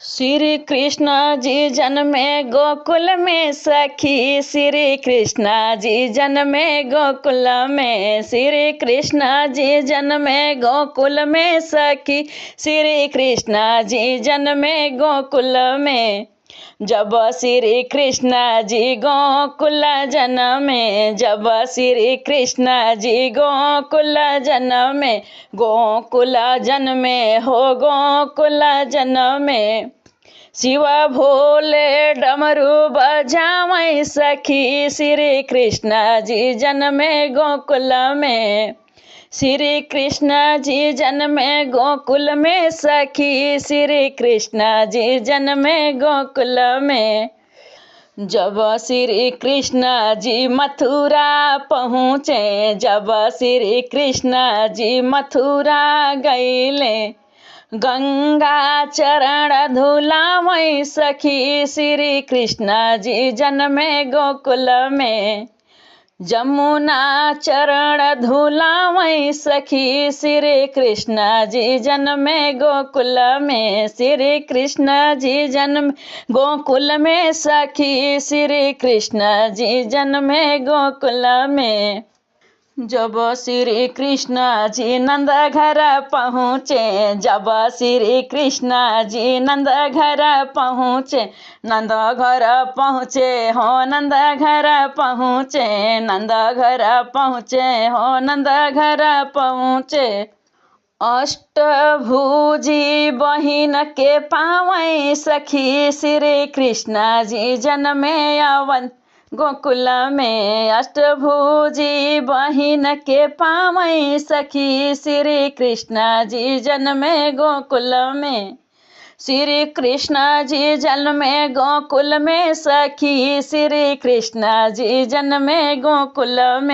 श्री कृष्ण जी जन्मे गोकुल में सखी, श्री कृष्ण जी जन्मे गोकुल में, श्री कृष्ण जी जन्मे गोकुल में सखी, श्री कृष्ण जी जन्मे गोकुल में। जब श्री कृष्ण जी गोकुल जन्मे, जब श्री कृष्ण जी गोकुल जन्मे, गोकुल जन्मे हो गोकुल जन्मे। शिव भोले डमरू बजावै सखी, श्री कृष्ण जी जन्मे गोकुल में, श्री कृष्ण जी जन्मे गोकुल में सखी, श्री कृष्ण जी जन्मे गोकुल में। जब श्री कृष्ण जी मथुरा पहुँचे, जब श्री कृष्ण जी मथुरा गईले, गंगा चरण धुलावै सखी, श्री कृष्ण जी जन्मे गोकुल में, जमुना चरण धुलावै सखी, श्री कृष्ण जी जन्मे गोकुल में, श्री कृष्ण जी जन्म गोकुल में सखी, श्री कृष्ण जी जन्मे गोकुल में। जब श्री कृष्ण जी नंद घर पहुँचे, जब श्री कृष्ण जी नंद घर पहुँचे, नंद घर पहुँचे हो नंद घर पहुँचे, नंद घर पहुँचे हो नंद घर पहुँचे। अष्टभुजी बहिन के पावै सखी, श्री कृष्ण जी जन्मे अवंत गोकुल में, अष्टभुजी बहिन के पावै सखी, श्री कृष्ण जी जन्मे गोकुल में, श्री कृष्ण जी जन्मे गोकुल में सखी, श्री कृष्ण जी जन्मे गोकुल में।